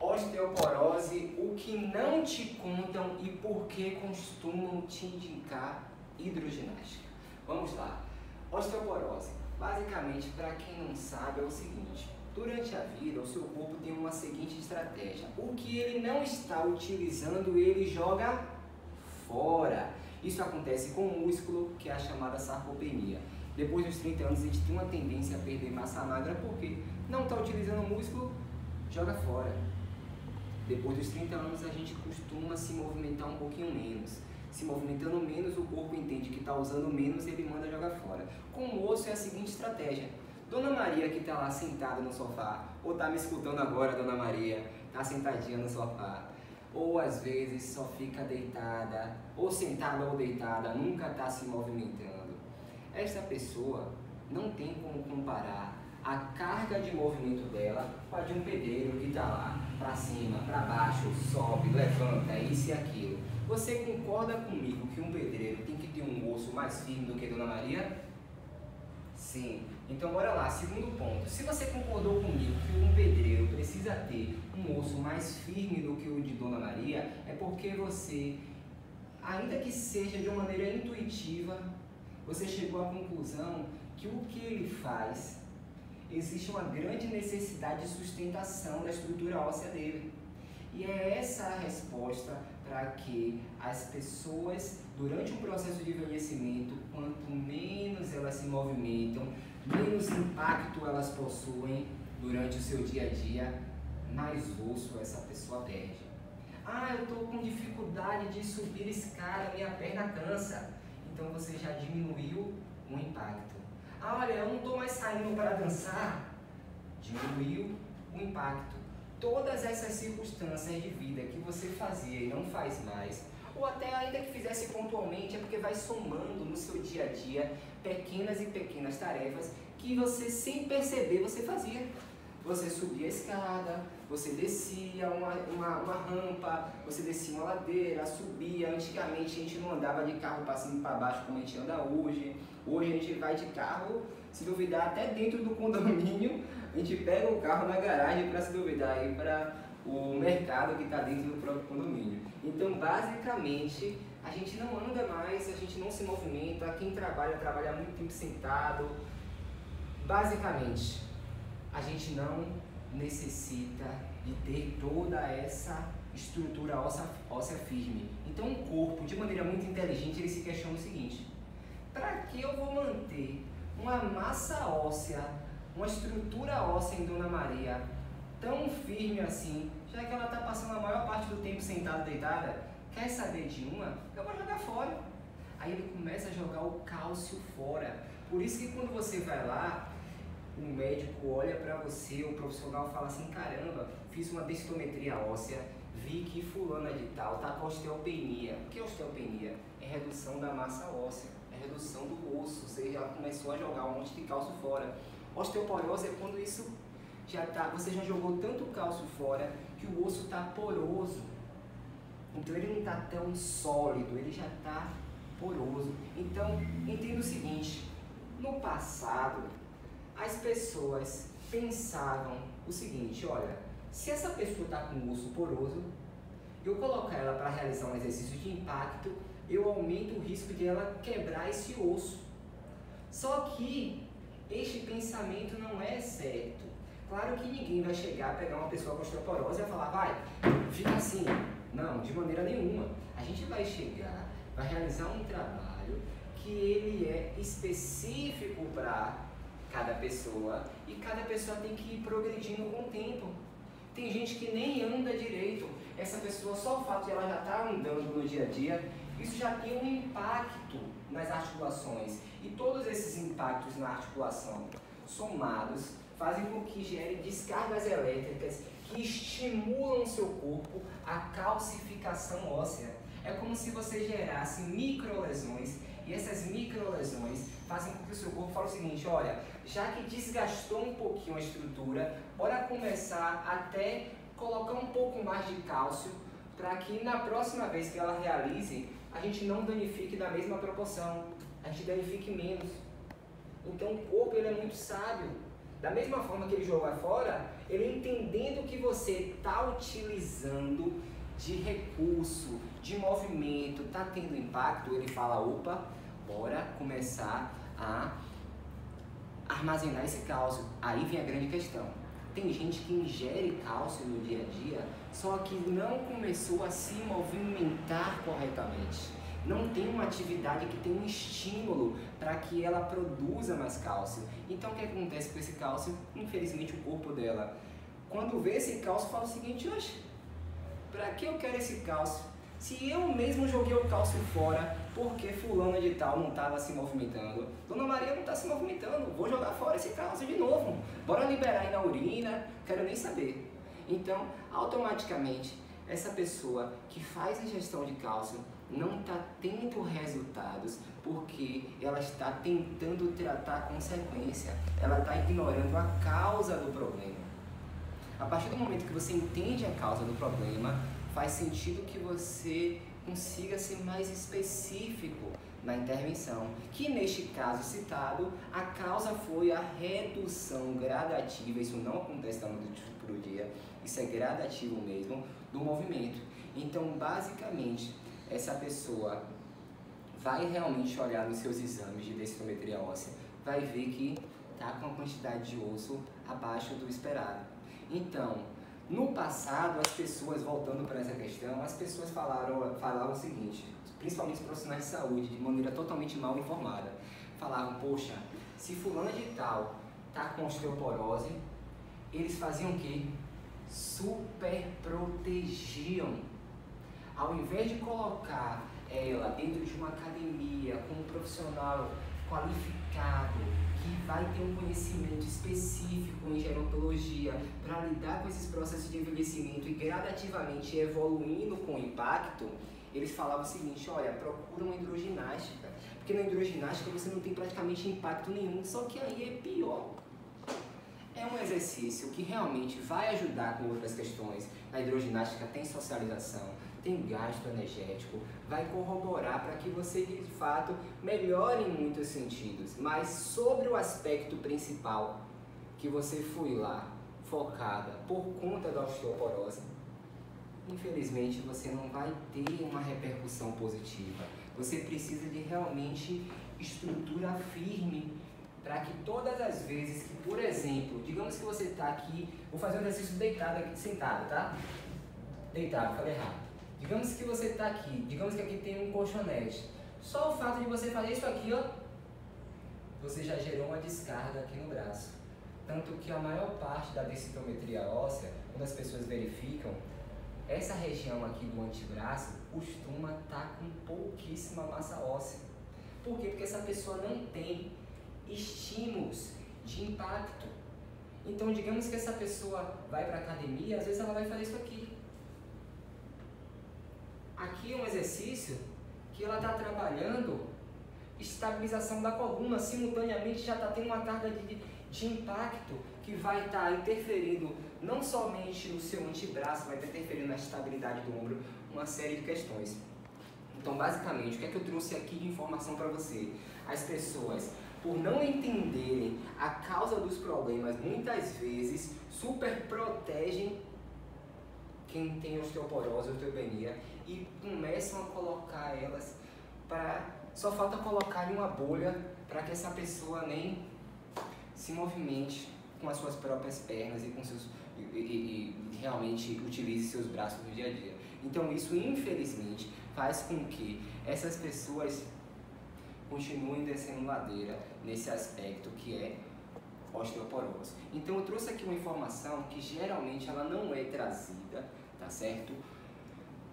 Osteoporose, o que não te contam e por que costumam te indicar hidroginástica. Vamos lá. Osteoporose, basicamente, para quem não sabe, é o seguinte: durante a vida, o seu corpo tem uma seguinte estratégia. O que ele não está utilizando, ele joga fora. Isso acontece com o músculo, que é a chamada sarcopenia. Depois dos 30 anos, a gente tem uma tendência a perder massa magra, porque não está utilizando o músculo, joga fora. Depois dos 30 anos, a gente costuma se movimentar um pouquinho menos. Se movimentando menos, o corpo entende que está usando menos e ele manda jogar fora. Com o osso é a seguinte estratégia. Dona Maria, que está lá sentada no sofá, ou está me escutando agora, Dona Maria, está sentadinha no sofá, ou às vezes só fica deitada, ou sentada ou deitada, nunca está se movimentando. Essa pessoa não tem como comparar a carga de movimento dela com a de um pedreiro que está lá, para cima, para baixo, sobe, levanta, isso e aquilo. Você concorda comigo que um pedreiro tem que ter um osso mais firme do que Dona Maria? Sim. Então bora lá, segundo ponto. Se você concordou comigo que um pedreiro precisa ter um osso mais firme do que o de Dona Maria, é porque você, ainda que seja de uma maneira intuitiva, você chegou à conclusão que o que ele faz, existe uma grande necessidade de sustentação da estrutura óssea dele. E é essa a resposta para que as pessoas, durante o processo de envelhecimento, quanto menos elas se movimentam, menos impacto elas possuem durante o seu dia a dia, mais osso essa pessoa perde. Ah, eu estou com dificuldade de subir escada, minha perna cansa. Então você já diminuiu o impacto. Ah, olha, eu não estou mais saindo para dançar. Diminuiu o impacto. Todas essas circunstâncias de vida que você fazia e não faz mais, ou até ainda que fizesse pontualmente, é porque vai somando no seu dia a dia pequenas e pequenas tarefas que você, sem perceber, você fazia. Você subia a escada, você descia uma rampa, você descia uma ladeira, subia. Antigamente a gente não andava de carro para cima e para baixo como a gente anda hoje. Hoje a gente vai de carro, se duvidar, até dentro do condomínio. A gente pega o carro na garagem para, se duvidar, ir para o mercado que está dentro do próprio condomínio. Então, basicamente, a gente não anda mais, a gente não se movimenta. Quem trabalha, trabalha muito tempo sentado. Basicamente, a gente não necessita de ter toda essa estrutura óssea firme. Então, o corpo, de maneira muito inteligente, ele se questiona o seguinte: para que eu vou manter uma massa óssea, uma estrutura óssea em Dona Maria tão firme assim, já que ela está passando a maior parte do tempo sentada, deitada? Quer saber de uma? Eu vou jogar fora. Aí ele começa a jogar o cálcio fora. Por isso que quando você vai lá, o médico olha para você, o profissional fala assim: caramba, fiz uma densitometria óssea, vi que fulana de tal está com osteopenia. O que é osteopenia? É redução da massa óssea, é redução do osso, você já começou a jogar um monte de cálcio fora. Osteoporose é quando isso você já jogou tanto cálcio fora que o osso está poroso. Então ele não está tão sólido, ele já está poroso. Então entenda o seguinte: no passado as pessoas pensavam o seguinte: olha, se essa pessoa está com o osso poroso, eu colocar ela para realizar um exercício de impacto, eu aumento o risco de ela quebrar esse osso. Só que este pensamento não é certo. Claro que ninguém vai chegar, pegar uma pessoa com osteoporose e falar: vai, fica assim. Não, de maneira nenhuma. A gente vai chegar, vai realizar um trabalho que ele é específico para cada pessoa, e cada pessoa tem que ir progredindo com o tempo. Tem gente que nem anda direito. Essa pessoa, só o fato de ela já estar andando no dia a dia, isso já tem um impacto nas articulações. E todos esses impactos na articulação somados fazem com que gere descargas elétricas que estimulam o seu corpo a calcificação óssea. É como se você gerasse microlesões, e essas microlesões fazem com que o seu corpo fale o seguinte: olha, já que desgastou um pouquinho a estrutura, bora começar até colocar um pouco mais de cálcio para que na próxima vez que ela realize, a gente não danifique na mesma proporção, a gente danifique menos. Então o corpo, ele é muito sábio. Da mesma forma que ele joga fora, ele entendendo que você está utilizando de recurso, de movimento, está tendo impacto, ele fala, opa, bora começar a armazenar esse cálcio. Aí vem a grande questão. Tem gente que ingere cálcio no dia a dia, só que não começou a se movimentar corretamente. Não tem uma atividade que tem um estímulo para que ela produza mais cálcio. Então o que acontece com esse cálcio? Infelizmente o corpo dela, quando vê esse cálcio, fala o seguinte, oxe, para que eu quero esse cálcio? Se eu mesmo joguei o cálcio fora, porque fulana de tal não estava se movimentando, Dona Maria não está se movimentando, vou jogar fora esse cálcio de novo. Bora liberar aí na urina, quero nem saber. Então, automaticamente, essa pessoa que faz a ingestão de cálcio não está tendo resultados porque ela está tentando tratar a consequência, ela está ignorando a causa do problema. A partir do momento que você entende a causa do problema, faz sentido que você consiga ser mais específico na intervenção, que neste caso citado, a causa foi a redução gradativa, isso não acontece da noite para o dia, isso é gradativo mesmo, do movimento. Então, basicamente, essa pessoa vai realmente olhar nos seus exames de densitometria óssea, vai ver que está com a quantidade de osso abaixo do esperado. Então, no passado, as pessoas, voltando para essa questão, as pessoas falavam o seguinte, principalmente os profissionais de saúde, de maneira totalmente mal informada. Falavam, poxa, se fulano de tal está com osteoporose, eles faziam o quê? Super protegiam. Ao invés de colocar ela dentro de uma academia com um profissional qualificado, que vai ter um conhecimento específico em gerontologia para lidar com esses processos de envelhecimento e gradativamente evoluindo com o impacto, eles falavam o seguinte, olha, procura uma hidroginástica, porque na hidroginástica você não tem praticamente impacto nenhum, só que aí é pior. É um exercício que realmente vai ajudar com outras questões. Na hidroginástica tem socialização, tem gasto energético, vai corroborar para que você de fato melhore em muitos sentidos. Mas sobre o aspecto principal, que você foi lá focada por conta da osteoporose, infelizmente você não vai ter uma repercussão positiva. Você precisa de realmente estrutura firme para que todas as vezes que, por exemplo, digamos que você está aqui, vou fazer um exercício deitado aqui, sentado, tá? Deitado, falei errado. Digamos que você está aqui, digamos que aqui tem um colchonete. Só o fato de você fazer isso aqui, ó, você já gerou uma descarga aqui no braço. Tanto que a maior parte da densitometria óssea, quando as pessoas verificam, essa região aqui do antebraço costuma estar com pouquíssima massa óssea. Por quê? Porque essa pessoa não tem estímulos de impacto. Então, digamos que essa pessoa vai para a academia, às vezes ela vai fazer isso aqui. Aqui é um exercício que ela está trabalhando estabilização da coluna, simultaneamente já está tendo uma carga de impacto que vai estar interferindo não somente no seu antebraço, vai estar interferindo na estabilidade do ombro, uma série de questões. Então, basicamente, o que é que eu trouxe aqui de informação para você? As pessoas, por não entenderem a causa dos problemas, muitas vezes super protegem quem tem osteoporose, osteopenia, e começam a colocar elas para... Só falta colocar em uma bolha para que essa pessoa nem se movimente com as suas próprias pernas e com seus e realmente utilize seus braços no dia a dia. Então isso, infelizmente, faz com que essas pessoas continuem descendo ladeira nesse aspecto que é osteoporose. Então eu trouxe aqui uma informação que geralmente ela não é trazida, tá certo?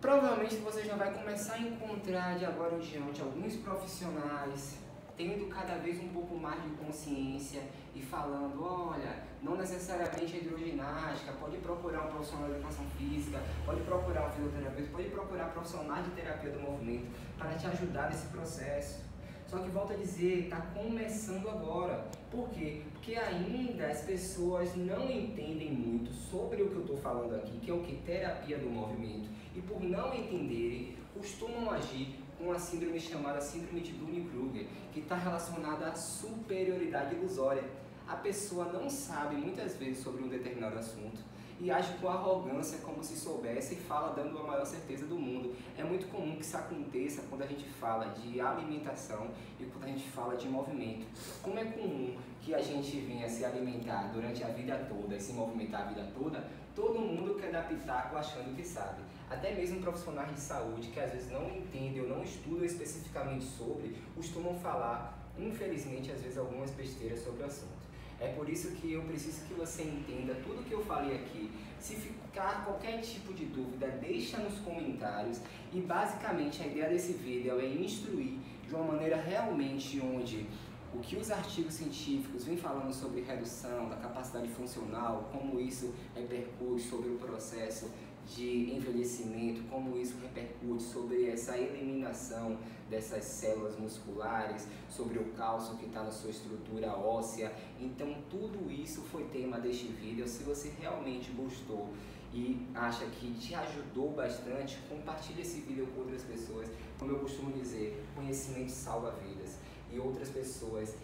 Provavelmente você já vai começar a encontrar de agora em diante alguns profissionais tendo cada vez um pouco mais de consciência e falando, olha, não necessariamente a hidroginástica, pode procurar um profissional de educação física, pode procurar um fisioterapeuta, pode procurar profissionais de terapia do movimento para te ajudar nesse processo. Só que, volto a dizer, está começando agora. Por quê? Porque ainda as pessoas não entendem muito sobre o que eu estou falando aqui, que é o que? Terapia do movimento. E por não entenderem, costumam agir com a síndrome chamada síndrome de Dunning-Kruger, que está relacionada à superioridade ilusória. A pessoa não sabe muitas vezes sobre um determinado assunto e age com arrogância como se soubesse e fala dando a maior certeza do mundo. É muito comum que isso aconteça quando a gente fala de alimentação e quando a gente fala de movimento. Como é comum que a gente venha se alimentar durante a vida toda e se movimentar a vida toda, todo mundo quer dar pitaco achando que sabe. Até mesmo profissionais de saúde que às vezes não entendem ou não estudam especificamente sobre, costumam falar, infelizmente, às vezes algumas besteiras sobre o assunto. É por isso que eu preciso que você entenda tudo que eu falei aqui. Se ficar qualquer tipo de dúvida, deixa nos comentários. E basicamente a ideia desse vídeo é instruir de uma maneira realmente onde o que os artigos científicos vêm falando sobre redução da capacidade funcional, como isso repercute sobre o processo de envelhecimento, como isso repercute sobre essa eliminação dessas células musculares, sobre o cálcio que está na sua estrutura óssea. Então tudo isso foi tema deste vídeo. Se você realmente gostou e acha que te ajudou bastante, compartilhe esse vídeo com outras pessoas. Como eu costumo dizer, conhecimento salva vidas. E outras pessoas,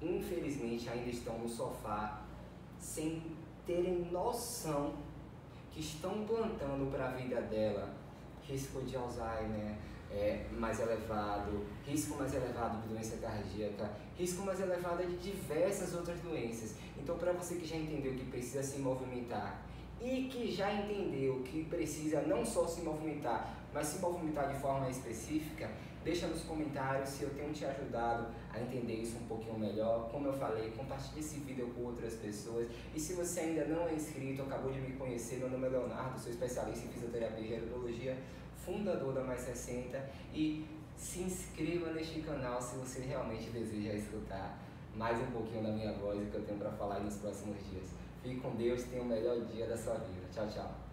infelizmente, ainda estão no sofá sem terem noção que estão plantando para a vida dela risco de Alzheimer mais elevado, risco mais elevado de doença cardíaca, risco mais elevado de diversas outras doenças. Então, para você que já entendeu que precisa se movimentar e que já entendeu que precisa não só se movimentar, mas se movimentar de forma específica, deixa nos comentários se eu tenho te ajudado a entender isso um pouquinho melhor. Como eu falei, compartilhe esse vídeo com outras pessoas. E se você ainda não é inscrito, acabou de me conhecer, meu nome é Leonardo, sou especialista em fisioterapia e gerontologia, fundador da Mais 60, e se inscreva neste canal se você realmente deseja escutar mais um pouquinho da minha voz e que eu tenho para falar nos próximos dias. Fique com Deus, tenha o melhor dia da sua vida. Tchau, tchau.